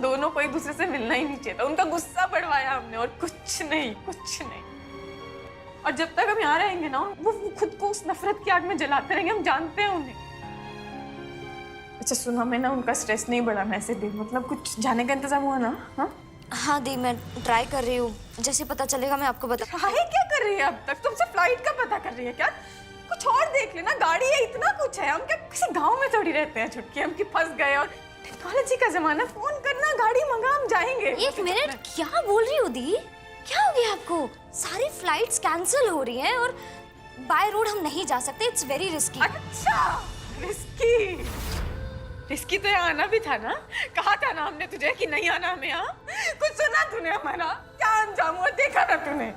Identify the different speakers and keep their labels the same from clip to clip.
Speaker 1: दोनों को एक दूसरे से मिलना ही नहीं चाहिए था। उनका गुस्सा बढ़वाया हमने और कुछ नहीं, कुछ नहीं। और जब तक हम यहाँ रहेंगे ना, वो खुद को उस नफरत की आग में जलाते रहेंगे। हम जानते हैं उन्हें। अच्छा सुनो, हमें ना उनका स्ट्रेस नहीं बढ़ाना ऐसे दिन, मतलब कुछ जाने का इंतजाम हुआ ना?
Speaker 2: हाँ दी, मैं ट्राई कर रही हूँ। जैसे पता चलेगा मैं आपको बता।
Speaker 1: ट्राई क्या कर रही है अब तक? तुमसे फ्लाइट का पता कर रही है क्या? कुछ और देख लेना, गाड़ी है, इतना कुछ है। हम क्या किसी गांव में थोड़ी रहते हैं छुटकी, हम कि फंस गए। और टेक्नोलॉजी का जमाना, फोन करना, गाड़ी मंगा, हम जाएंगे।
Speaker 2: एक मिनट, क्या बोल रही हो दी? क्या हो गया आपको? सारी फ्लाइट्स कैंसिल हो रही हैं और बाय रोड हम नहीं जा सकते। It's very risky.
Speaker 1: अच्छा, रिस्की? रिस्की तो यहाँ आना भी था ना। कहा था ना हमने तुझे कि नहीं आना हमें यहाँ। कुछ सुना तूने हमारा? क्या अंजाम हुआ देखा ना तूने?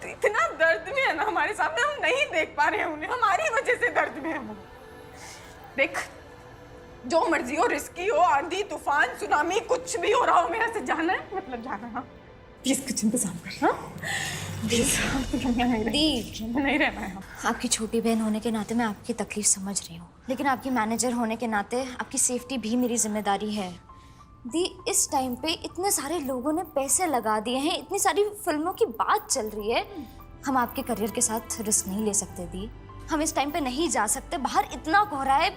Speaker 1: इतना दर्द में है ना हमारे सामने, हम नहीं देख पा रहे हैं उन्हें। हमारी वजह से दर्द में है वो। देख, जो मर्जी हो, रिस्की हो, आंधी तूफान सुनामी कुछ भी हो रहा हो, मेरा से जाना है, मतलब जाना है। प्लीज कुछ इंतजाम कर। प्लीज नहीं रहना है।
Speaker 2: आपकी छोटी बहन होने के नाते मैं आपकी तकलीफ समझ रही हूँ, लेकिन आपकी मैनेजर होने के नाते आपकी सेफ्टी भी मेरी जिम्मेदारी है। दी, इस टाइम पे इतने सारे लोगों ने पैसे लगा दिए हैं, इतनी सारी फिल्मों की बात चल रही है। हम आपके करियर के साथ रिस्क नहीं ले सकते दी। हम इस टाइम पे नहीं जा सकते, बाहर इतना कोहरा है।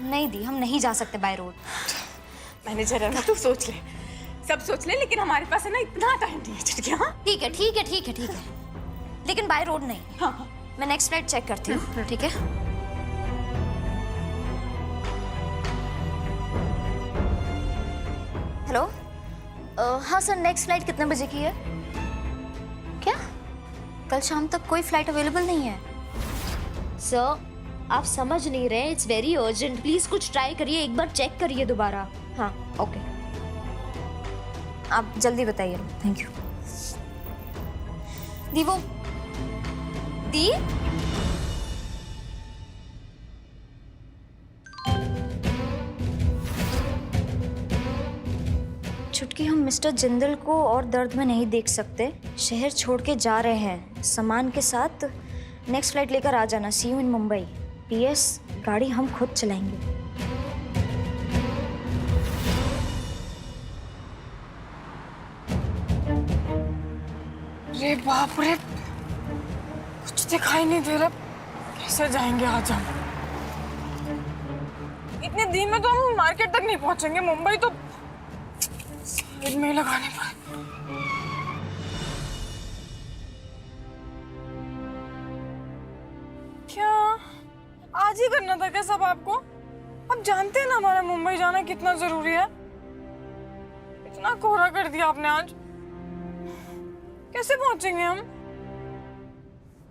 Speaker 2: नहीं दी, हम नहीं जा सकते बाय रोड।
Speaker 1: मैनेजर है ना, तू सोच ले, सब सोच ले, लेकिन हमारे पास है ना इतना टाइम नहीं है छुटकी। हाँ
Speaker 2: ठीक है ठीक है ठीक है ठीक है, लेकिन बाय रोड नहीं।
Speaker 1: हाँ,
Speaker 2: मैं नेक्स्ट फ्लाइट चेक करती हूँ। ठीक है। हेलो, हाँ सर, नेक्स्ट फ्लाइट कितने बजे की है? क्या कल शाम तक कोई फ्लाइट अवेलेबल नहीं है? सर आप समझ नहीं रहे, इट्स वेरी अर्जेंट। प्लीज कुछ ट्राई करिए, एक बार चेक करिए दोबारा। हाँ ओके, आप जल्दी बताइए। Thank you. दी, वो दी, छुटकी, हम मिस्टर जिंदल को और दर्द में नहीं देख सकते। शहर छोड़ के जा रहे हैं सामान के साथ। नेक्स्ट फ्लाइट लेकर आ जाना। सी यू इन मुंबई। PS, गाड़ी हम खुद चलाएंगे।
Speaker 1: रे बाप रे, कुछ दिखाई नहीं दे रहा। कैसे जाएंगे आज हम? इतने दिन में तो हम मार्केट तक नहीं पहुंचेंगे। मुंबई तो साइड में ही लगाने पड़े। क्या आज ही करना था क्या सब आपको? आप जानते हैं ना हमारा मुंबई जाना कितना जरूरी है। इतना कोहरा कर दिया आपने आज। कैसे पहुंचेंगे हम?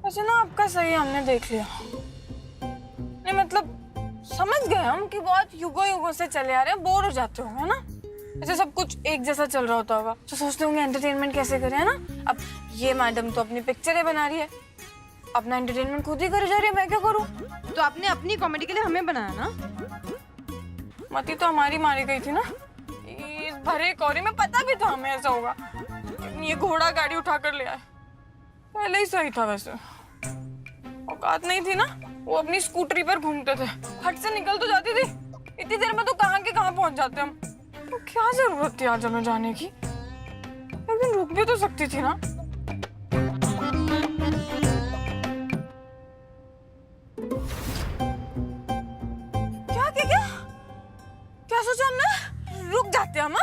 Speaker 1: वैसे ना आपका सही हमने देख लिया। नहीं मतलब समझ गए हम कि बहुत युगों युगों से चले आ रहे हैं, बोर हो जाते होंगे ना। ऐसे सब कुछ एक जैसा चल रहा होता होगा तो सोचते होंगे एंटरटेनमेंट कैसे करें, है ना। अब ये मैडम तो अपनी पिक्चरें बना रही है, अपना एंटरटेनमेंट खुद ही करे जा रही है, मैं क्या करूं?
Speaker 3: तो आपने अपनी कॉमेडी के लिए हमें बनाया ना।
Speaker 1: मती तो हमारी मारी गई थी ना इस भरे कोहरे में। पता भी था हमें ऐसा होगा, ये घोड़ा गाड़ी उठा कर ले आए। पहले ही सही था। वैसे औकात नहीं थी ना, वो अपनी स्कूटरी पर घूमते थे, हट से निकल तो जाती थी। इतनी देर में तो कहाँ के कहाँ पहुंच जाते हम। तो क्या जरूरत थी आज हमें जाने की? एक दिन रुक भी तो सकती थी ना। क्या क्या क्या क्या सोचा हमने? रुक जाते हम?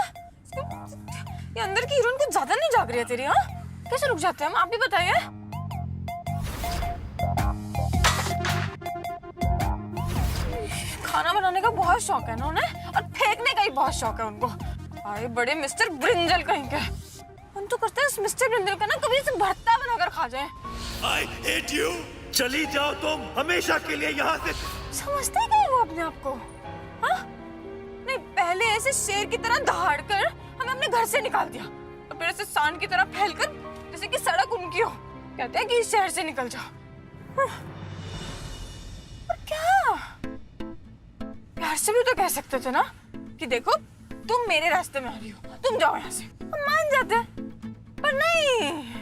Speaker 1: ये अंदर की हीरोइन कुछ ज्यादा नहीं जाग रही है तेरी? हाँ, कैसे रुक जाते हम? आप भी बताइए। खाना बनाने का बहुत शौक है ना उन्हें, और फेंकने का ही बहुत शौक है उनको। अरे बड़े मिस्टर ब्रिंजल कहीं के। मन तो करता है इस मिस्टर ब्रिंजल का ना कभी इसे भरता बनाकर खा जाए।
Speaker 4: I hate you. चली जाओ तुम हमेशा के लिए यहाँ से।
Speaker 1: समझते ही नहीं वो अपने आप को? हाँ? नहीं, पहले ऐसे शेर की तरह दहाड़ कर हमें अपने घर से निकाल दिया, और फिर ऐसे सांड की तरह फैलकर जैसे कि सड़क उनकी हो। कहते हैं कि इस शहर से निकल जाओ। हाँ। पर क्या प्यार से भी तो कह सकते थे ना कि देखो तुम मेरे रास्ते में आ रही हो, तुम जाओ यहाँ से। हम मान जाते, पर नहीं।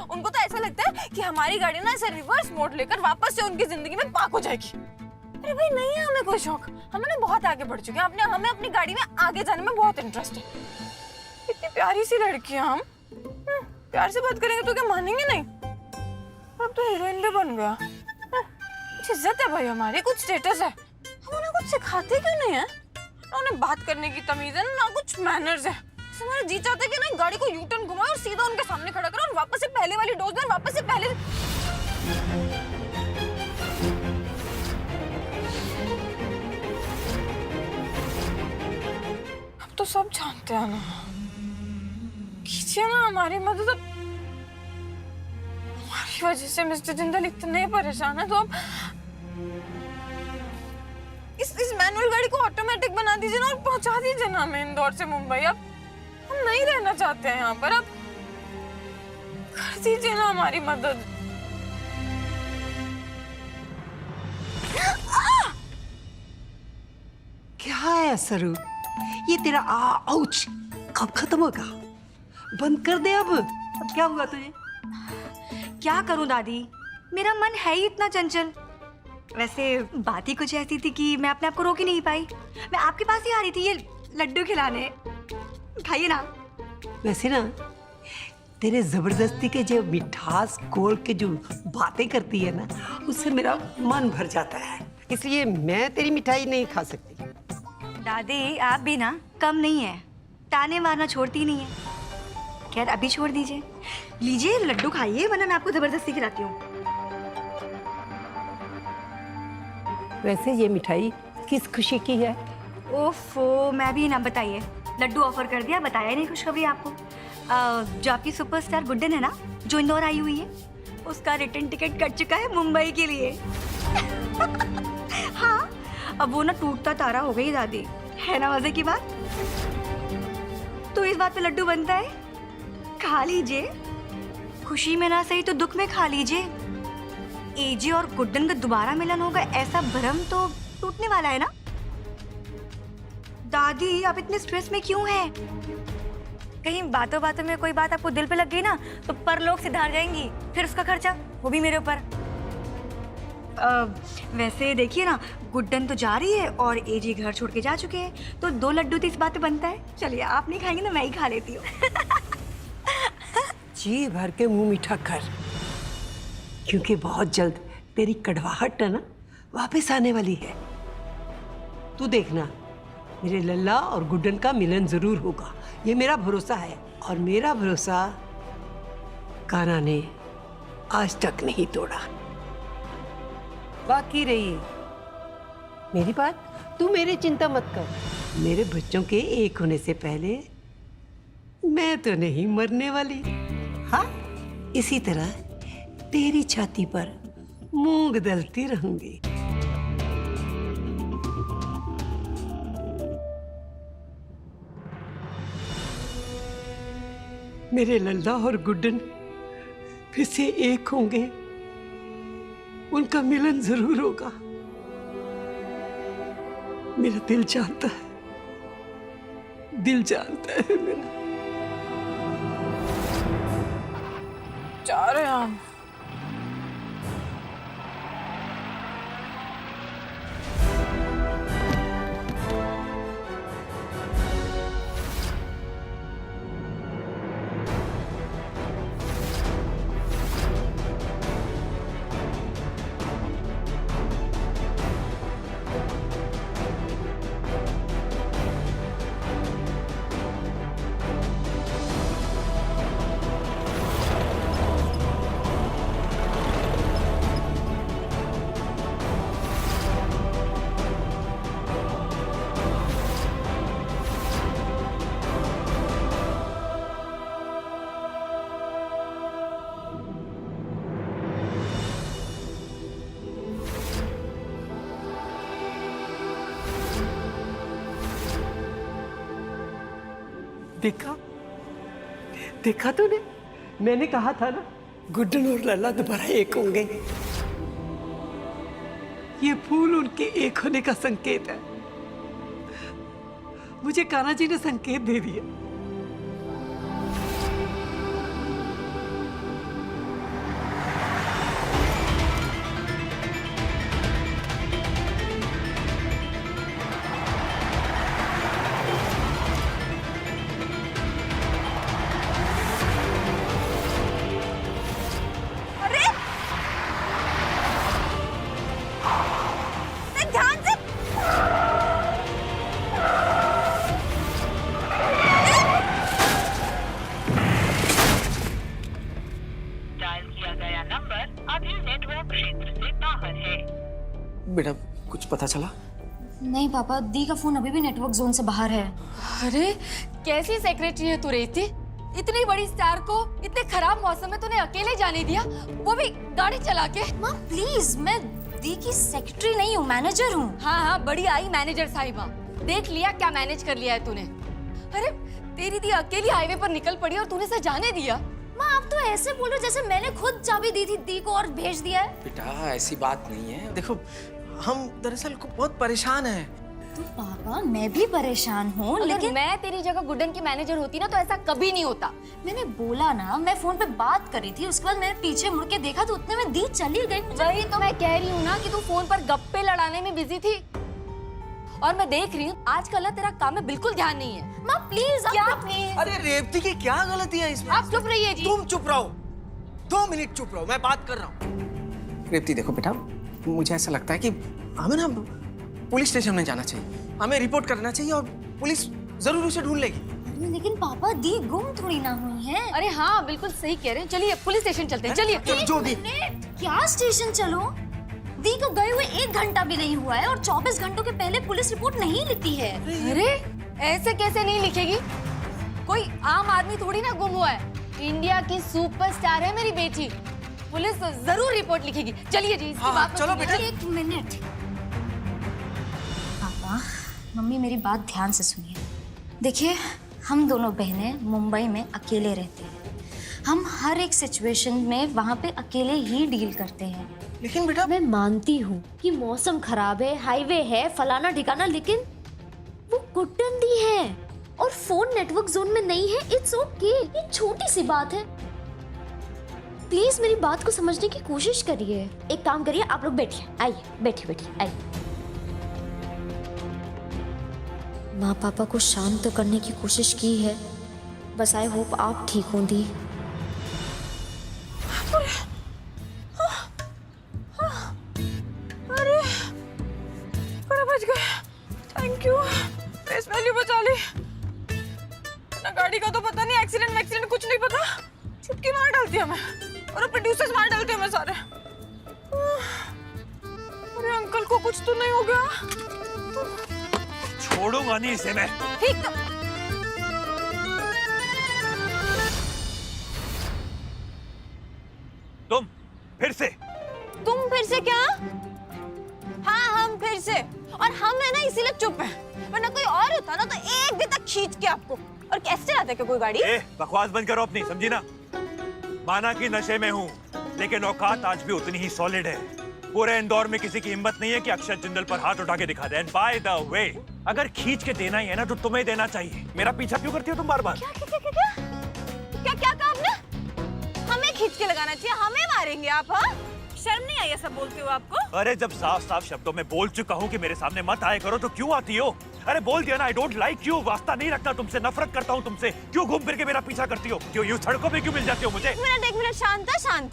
Speaker 1: उनको तो ऐसा लगता है कि हमारी गाड़ी ना ऐसे रिवर्स मोड़ लेकर वापस से उनकी जिंदगी में पार्क हो जाएगी। अरे भाई नहीं है हमें कोई शौक, हम ना बहुत आगे बढ़ चुके हैं, अपने हमें अपनी गाड़ी में आगे जाने में बहुत इंटरेस्ट है। इतनी प्यारी सी लड़की है हम, प्यार से बात करेंगे तो क्या मानेंगे नहीं? अब तो हीरोइन भी बन गया। कुछ इज्जत है भाई हमारी, कुछ स्टेटस है, हम उन्हें कुछ सिखाते क्यों नहीं है? ना उन्हें बात करने की तमीज है ना कुछ मैनर्स है। हमारा जी चाहता है कि ना गाड़ी को यू टर्न घुमाए और सीधा उनके सामने खड़ा करो और वापस से पहले वाली डोज दें, वापस से पहले। अब तो सब जानते हैं ना, कीजिए ना हमारी मदद। अब हमारी वजह से मिस्टर जिंदल इतने परेशान है, तो अब इस मैनुअल गाड़ी को ऑटोमेटिक बना दीजिए ना और पहुंचा दीजिए ना हमें इंदौर से मुंबई। अब हम नहीं रहना चाहते हैं यहाँ पर, अब कर दीजिए ना हमारी मदद।
Speaker 5: क्या है सरू, ये तेरा आउच कब खत्म होगा? बंद कर दे अब क्या हुआ तुझे?
Speaker 6: क्या करूं दादी, मेरा मन है ही इतना चंचल। वैसे बात ही कुछ ऐसी थी कि मैं अपने आप को रोक ही नहीं पाई। मैं आपके पास ही आ रही थी ये लड्डू खिलाने, खाइए ना।
Speaker 5: वैसे ना तेरे जबरदस्ती के जो मिठास घोल के जो बातें करती है ना, उससे मेरा मन भर जाता है, इसलिए मैं तेरी मिठाई नहीं खा सकती।
Speaker 6: दादी आप भी ना कम नहीं है, ताने मारना छोड़ती ही नहीं है। खैर अभी छोड़ दीजिए, लीजिए लड्डू खाइए, वरना मैं आपको जबरदस्ती खिलाती हूँ।
Speaker 5: वैसे ये मिठाई किस खुशी की है?
Speaker 6: ओफो, मैं भी ना, बताइए। लड्डू ऑफर कर दिया, बताया ही नहीं खुशखबरी आपको। जो आपकी सुपरस्टार गुड्डन है ना, जो इंदौर आई हुई है, उसका रिटर्न टिकट कट चुका है मुंबई के लिए। हाँ, अब वो ना टूटता तारा हो गई दादी, है ना मजे की बात? तो इस बात पे लड्डू बनता है, खा लीजिए। खुशी में ना सही तो दुख में खा लीजिए। एजे और गुड्डन का दोबारा मिलन होगा ऐसा भ्रम तो टूटने वाला है ना। दादी आप इतने स्ट्रेस में क्यों हैं? कहीं बातों बातों में कोई बात आपको दिल पे लग गई ना, तो परलोक से धार जाएंगी, फिर उसका खर्चा वो भी मेरे ऊपर। वैसे देखिए ना, गुड्डन तो जा रही है और एजे घर छोड़ के जा चुके हैं, तो 2 लड्डू तो इस बात पे बनता है। चलिए आप नहीं खाएंगे ना, मैं ही खा लेती हूँ।
Speaker 5: जी भर के मुंह मीठा कर, क्योंकि बहुत जल्द तेरी कड़वाहट ना वापस आने वाली है। तू देखना, मेरे लल्ला और गुड्डन का मिलन जरूर होगा, ये मेरा भरोसा है। और मेरा भरोसा कान्हा ने आज तक नहीं तोड़ा। बाकी रही मेरी बात, तू मेरी चिंता मत कर। मेरे बच्चों के एक होने से पहले मैं तो नहीं मरने वाली। हाँ, इसी तरह तेरी छाती पर मूंग दलती रहूंगी। मेरे लल्ला और गुड्डन फिर से एक होंगे, उनका मिलन जरूर होगा। मेरा दिल जानता है, दिल जानता है मेरा।
Speaker 1: जा रहे हैं हम।
Speaker 5: देखा देखा तूने, मैंने कहा था ना, गुड्डन और लल्ला दोबारा एक होंगे। ये फूल उनके एक होने का संकेत है। मुझे कान्हा जी ने संकेत दे दिया।
Speaker 7: कुछ पता चला?
Speaker 2: नहीं पापा, दी का फोन अभी भी नेटवर्क जोन से बाहर है।
Speaker 8: अरे कैसी सेक्रेटरी है तू रेती? इतनी बड़ी स्टार को इतने खराब मौसम में तूने अकेले जाने दिया, वो भी गाड़ी चला के।
Speaker 2: माँ प्लीज, मैं दी की सेक्रेटरी नहीं हूँ, मैनेजर हूँ।
Speaker 8: हाँ हाँ, बड़ी आई मैनेजर साहिबा। देख लिया क्या मैनेज कर लिया है तूने। अरे तेरी दी अकेली हाईवे पर निकल पड़ी और तूने इसे जाने दिया।
Speaker 2: माँ आप तो ऐसे बोलो जैसे मैंने खुद चाबी दी थी दी को और भेज दिया है।
Speaker 7: बेटा ऐसी बात नहीं है। देखो हम दरअसल बहुत परेशान हैं।
Speaker 2: तो पापा मैं भी परेशान हूँ, लेकिन
Speaker 8: मैं तेरी जगह गुड्डन की मैनेजर होती ना तो ऐसा कभी नहीं होता।
Speaker 2: मैंने बोला ना, मैं फोन पे बात कर रही थी, उसके बाद मैंने पीछे मुड़ के देखा तो उतने में दी चली गई।
Speaker 8: वही तो मैं कह रही हूँ ना कि तू फोन पर गप्पे लड़ाने में बिजी थी। और मैं देख रही हूँ आजकल ना तेरा काम में बिल्कुल ध्यान नहीं है।
Speaker 2: माँ प्लीज,
Speaker 8: क्या प्लीज?
Speaker 7: अरे रेवती की क्या गलती है इसमें?
Speaker 8: आप चुप रहिए जी।
Speaker 7: तुम चुप रहो, 2 मिनट चुप रहो, मैं बात कर रहा हूँ। रेवती देखो बेटा, मुझे ऐसा लगता है कि हमें ना पुलिस स्टेशन में जाना चाहिए, हमें रिपोर्ट करना चाहिए और पुलिस जरूर उसे ढूंढ लेगी।
Speaker 2: लेकिन पापा दी गुम थोड़ी ना हुई है।
Speaker 8: अरे हाँ बिल्कुल सही कह रहे हैं, चलिए पुलिस स्टेशन चलते हैं। चलिए।
Speaker 7: जो भी
Speaker 2: क्या स्टेशन चलो? दी को गए हुए 1 घंटा भी नहीं हुआ है और 24 घंटों के पहले पुलिस रिपोर्ट नहीं लिखी है।
Speaker 8: अरे ऐसे कैसे नहीं लिखेगी? कोई आम आदमी थोड़ी ना गुम हुआ है। इंडिया की सुपरस्टार है मेरी बेटी, पुलिस जरूर रिपोर्ट लिखेगी। चलिए जी, इसकी बात
Speaker 7: चलो
Speaker 8: मत
Speaker 7: बेटा।
Speaker 2: 1 मिनट पापा, मम्मी मेरी बात ध्यान से सुनिए। देखिए हम दोनों बहनें मुंबई में अकेले रहते हैं, हम हर एक सिचुएशन में वहाँ पे अकेले ही डील करते हैं।
Speaker 7: लेकिन बेटा
Speaker 2: मैं मानती हूँ कि मौसम खराब है, हाईवे है, फलाना ठिकाना, लेकिन वो गुड्डन दी है और फोन नेटवर्क जोन में नहीं है। इट्स ओके, ये छोटी सी बात है। प्लीज मेरी बात को समझने की कोशिश करिए। एक काम करिए, आप लोग बैठिए, आइए बैठिए बैठिए आइए। माँ पापा को शांत तो करने की कोशिश की है, बस आई होप आप ठीक हों दी।
Speaker 1: अरे बड़ा बच गए, थैंक यू। फेस वैल्यू बचा ली ना। गाड़ी का तो पता नहीं, एक्सीडेंट कुछ नहीं पता। चुटकी मार डालती है मैं और प्रोड्यूसर्स मार डालते हैं मैं सारे। अरे अंकल को कुछ तो नहीं हो गया?
Speaker 4: छोड़ूंगा नहीं इसे मैं।
Speaker 1: ठीक तो
Speaker 4: तुम फिर से
Speaker 1: क्या? हाँ हम फिर से, और हम है ना इसीलिए चुप है, वरना कोई और होता ना तो एक दिन तक खींच के आपको। और कैसे चलाता है कोई गाड़ी?
Speaker 4: बकवास बंद करो अपनी, समझी ना? माना कि नशे में हूँ, लेकिन औकात आज भी उतनी ही सॉलिड है। पूरे इंदौर में किसी की हिम्मत नहीं है कि अक्षत जिंदल पर हाथ उठा के दिखा दे। बाय द वे, अगर खींच के देना ही है ना तो तुम्हें देना चाहिए। मेरा पीछा क्यों करती हो तुम बार बार?
Speaker 1: क्या कहा आपने? हमें खींच के लगाना चाहिए, हमें मारेंगे आप? हाँ, शर्म नहीं आई ऐसा बोलते हो आपको?
Speaker 4: अरे जब साफ साफ शब्दों में बोल चुका हूँ कि मेरे सामने मत आए करो तो क्यों आती हो? अरे बोल दिया ना, आई डोंट लाइक यू, वास्ता नहीं रखता तुमसे, नफरत करता हूँ तुमसे। क्यों घूम फिर के मेरा पीछा करती हो? क्यों यूं सड़कों पे क्यों मिल जाती हो मुझे?
Speaker 1: एक मिनट शांत।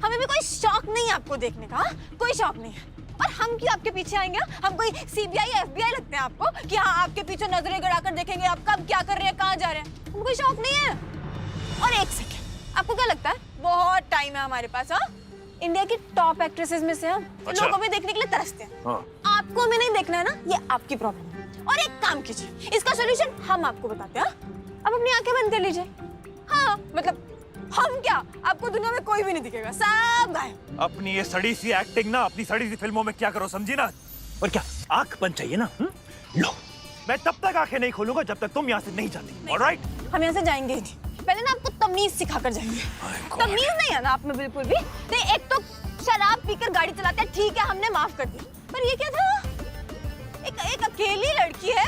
Speaker 1: हमें भी कोई शौक नहीं है आपको देखने का, कोई शौक नहीं है। और हम क्यों आपके पीछे आएंगे? हम कोई सीबीआई या एफबीआई लगते हैं आपको कि हाँ आपके पीछे नजरें गड़ाकर देखेंगे आप कब क्या कर रहे हैं, कहाँ जा रहे हैं? हमको कोई शौक नहीं है। और एक सेकंड, आपको क्या लगता है बहुत टाइम है हमारे पास? हाँ, इंडिया की टॉप एक्ट्रेसेस में से हम
Speaker 4: अच्छा।
Speaker 1: लोगों में देखने के लिए तरसते हैं।
Speaker 4: हाँ।
Speaker 1: आपको हमें नहीं देखना है ना, ये आपकी प्रॉब्लम है। और एक काम कीजिए, इसका सोल्यूशन हम आपको बताते हैं। अब अपनी आंखें बंद कर लीजिए। हाँ मतलब हम क्या, आपको दुनिया में कोई भी नहीं दिखेगा, सब गायब।
Speaker 4: अपनी ये सड़ी सी एक्टिंग ना अपनी सड़ी सी फिल्मों में क्या करो, समझी ना? और क्या आंख बंद चाहिए ना? लो, मैं तब तक आंखें नहीं खोलूंगा जब तक तुम यहाँ से नहीं जाती। ऑलराइट?
Speaker 1: हम यहाँ से जाएंगे ही नहीं। पहले ना आपको तमीज सिखा कर जाएंगे। तमीज नहीं है ना आप में बिल्कुल भी। नहीं, एक तो शराब पीकर गाड़ी चलाते हैं, ठीक है हमने माफ कर दी, पर ये क्या था? एक अकेली लड़की है,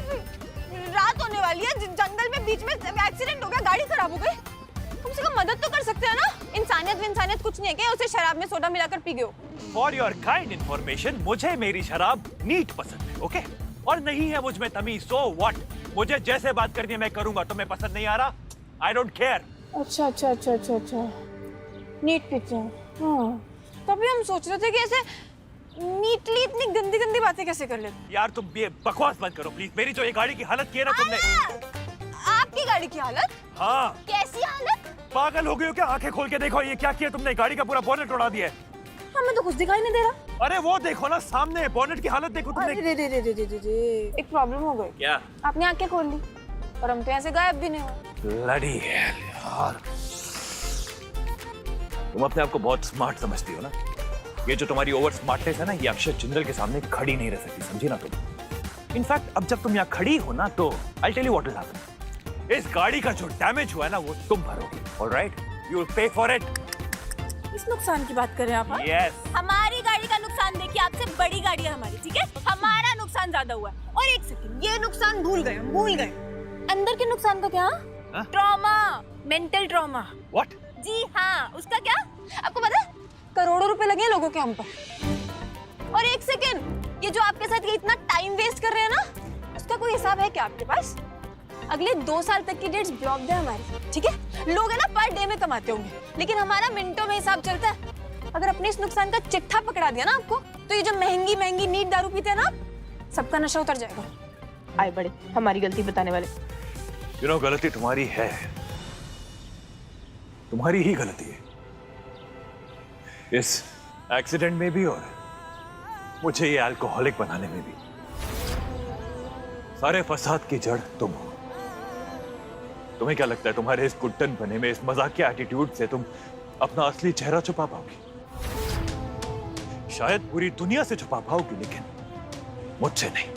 Speaker 1: रात होने वाली है, जंगल में बीच में एक्सीडेंट हो गया, गाड़ी खराब हो गई, कम से कम मदद तो कर सकते हैं ना। इंसानियत कुछ नहीं है क्या? उसे शराब में सोडा मिलाकर पी गए हो।
Speaker 4: फॉर योर काइंड इन्फॉर्मेशन, मुझे मेरी शराब नीट पसंद है, ओके? और नहीं है मुझ में तमीज, सो व्हाट? मुझे जैसे बात करनी है मैं करूंगा, तुम्हें पसंद नहीं आ रहा, आई डोंट केयर।
Speaker 1: अच्छा, नीट पीते हैं। हाँ, तभी हम सोच रहे थे कि ऐसे नीटली इतनी गंदी बातें कैसे कर लेते।
Speaker 4: यार तुम ये बकवास बंद करो प्लीज। मेरी जो ये गाड़ी की हालत की है ना तुमने।
Speaker 1: आपकी गाड़ी की हालत?
Speaker 4: हाँ।
Speaker 1: कैसी हालत?
Speaker 4: पागल हो गई हो क्या? आंखें खोल के देखो, ये क्या किया तुमने? गाड़ी का पूरा बोनेट उड़ा दिया है।
Speaker 1: हमें तो कुछ दिखाई नहीं दे रहा।
Speaker 4: अरे वो देखो ना सामने, बोनेट की हालत देखो तुमने।
Speaker 1: एक प्रॉब्लम हो गई।
Speaker 4: क्या?
Speaker 1: आपने आंखें खोल ली और हम तो यहाँ से गायब भी नहीं हुए।
Speaker 4: ब्लडी हेल यार, तुम अपने आप को बहुत स्मार्ट समझती हो ना। ये जो तुम्हारी ओवर स्मार्टनेस है ना, ये अक्षय जिंदल के सामने खड़ी नहीं रह सकती, समझी ना तुम। इनफैक्ट अब जब तुम यहाँ खड़ी हो ना, तो I tell you what will happen. इस गाड़ी का जो डैमेज हुआ है ना, वो तुम भरोगे। Alright, you will pay for it.
Speaker 1: इस नुकसान की बात कर रहे हैं आप?
Speaker 4: यस।
Speaker 9: हमारी गाड़ी का नुकसान देखिए, आपसे बड़ी गाड़ी है हमारी, ठीक है? हमारा नुकसान ज्यादा हुआ है। और एक सेकंड, ये नुकसान भूल गए। अंदर के नुकसान का क्या? Trauma, mental trauma.
Speaker 4: व्हाट?
Speaker 9: जी हाँ, उसका क्या? आपको पता है?
Speaker 1: करोड़ों रुपए लगे हैं लोगों के हम पर।
Speaker 9: और एक सेकंड, ये जो आपके साथ ये इतना टाइम वेस्ट कर रहे हैं ना, उसका कोई हिसाब है क्या आपके पास? अगले 2 साल तक की डेट्स ब्लॉक है हमारी, ठीक है? लोग है ना पर डे में कमाते होंगे, लेकिन हमारा मिनटों में हिसाब चलता है। अगर अपने इस नुकसान का चिट्ठा पकड़ा दिया ना आपको, तो ये जो महंगी नीट दारू पीते हैं ना, सबका नशा उतर जाएगा।
Speaker 3: आए बड़े हमारी गलती बताने वाले।
Speaker 4: यू नो, गलती तुम्हारी है, तुम्हारी ही गलती है इस एक्सीडेंट में भी और मुझे ये अल्कोहलिक बनाने में भी। सारे फसाद की जड़ तुम हो। तुम्हें क्या लगता है तुम्हारे इस गुड्डन बने में, इस मजाकिया एटीट्यूड से तुम अपना असली चेहरा छुपा पाओगी? शायद पूरी दुनिया से छुपा पाओगी, लेकिन मुझसे नहीं।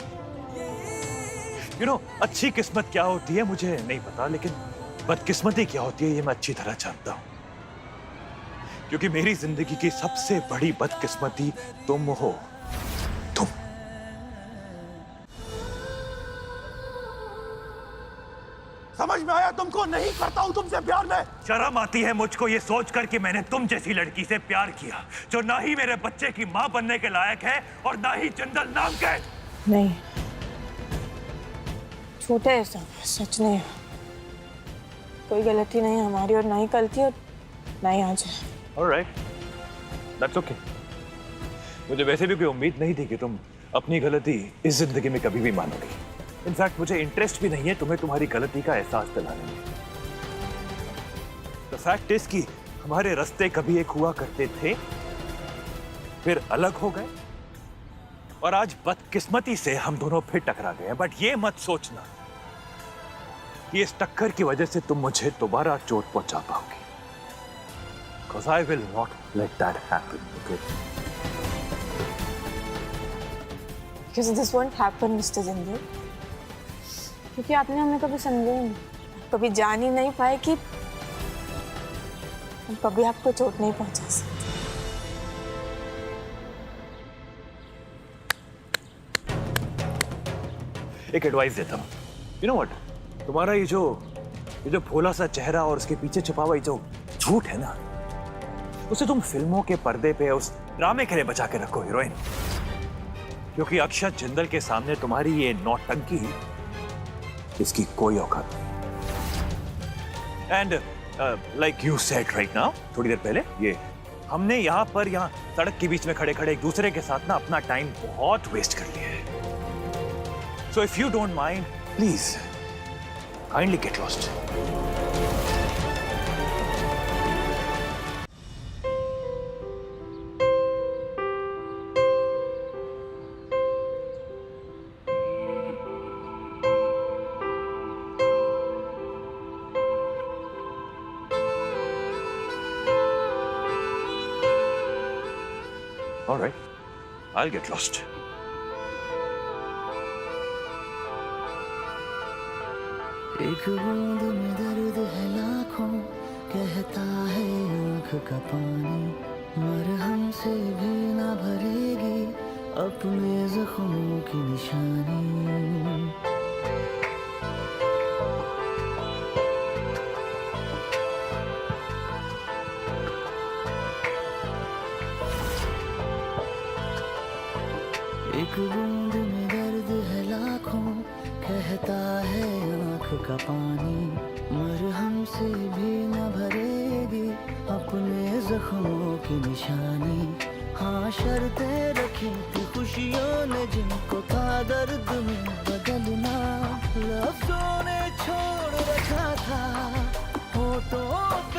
Speaker 4: यू नो, अच्छी किस्मत क्या होती है मुझे नहीं पता, लेकिन बदकिस्मती क्या होती है ये मैं अच्छी तरह जानता हूं। क्योंकि मेरी जिंदगी की सबसे बड़ी बदकिस्मती तुम हो। तुम।
Speaker 10: समझ में आया तुमको? नहीं करता हूं तुमसे प्यार में।
Speaker 4: शर्म आती है मुझको ये सोचकर कि मैंने तुम जैसी लड़की से प्यार किया, जो ना ही मेरे बच्चे की मां बनने के लायक है और ना ही जिंदल नाम के।
Speaker 1: नहीं, झूठे है सब, सच नहीं है। कोई गलती नहीं हमारी, और ना ही कल थी और ना ही आज है।
Speaker 4: Alright, that's okay. मुझे वैसे भी कोई उम्मीद नहीं थी कि तुम अपनी गलती इस जिंदगी में कभी भी मानोगी। इनफैक्ट मुझे इंटरेस्ट भी नहीं है तुम्हें तुम्हारी गलती का एहसास दिलाने में। द फैक्ट इज कि हमारे रास्ते कभी एक हुआ करते थे, फिर अलग हो गए, और आज बदकिस्मती से हम दोनों फिर टकरा गए। बट ये मत सोचना कि इस टक्कर की वजह से तुम मुझे दोबारा चोट पहुंचा पाओगी। Because I will not let that happen, okay?
Speaker 1: Because this won't happen, Mr. Jindal. क्योंकि आपने हमें कभी समझा ही नहीं, कभी जान ही नहीं पाए कि हम कभी आपको चोट नहीं पहुंचा सकते।
Speaker 4: एक एडवाइस देता हूँ। You know what? तुम्हारा ये जो भोला सा चेहरा और उसके पीछे छुपा हुआ ये जो झूठ है ना, उसे तुम फिल्मों के पर्दे पे उस ड्रामे के लिए बचा के रखो हीरोइन। क्योंकि अक्षय जिंदल के सामने तुम्हारी ये नौटंकी, इसकी कोई औकात नहीं। And like you said right now, थोड़ी देर पहले, ये हमने यहाँ सड़क के बीच में खड़े खड़े एक दूसरे के साथ ना अपना टाइम बहुत वेस्ट कर लिया है। So if you don't mind, please kindly get lost. All right, I'll get lost.
Speaker 11: एक बूंद में दर्द है लाखों, कहता है आँख का पानी, मरहम से भी ना भरेगी अपने जख्मों की निशानी। एक बूंद में दर्द है लाखों, कहता है आँख का पानी, मरहम से भी न भरेगी अपने जख्मों की निशानी। हाँ, शर्तें रखी थी खुशियों ने जिनको था दर्द में बदलना, लफ्जों ने छोड़ रखा था होठों पे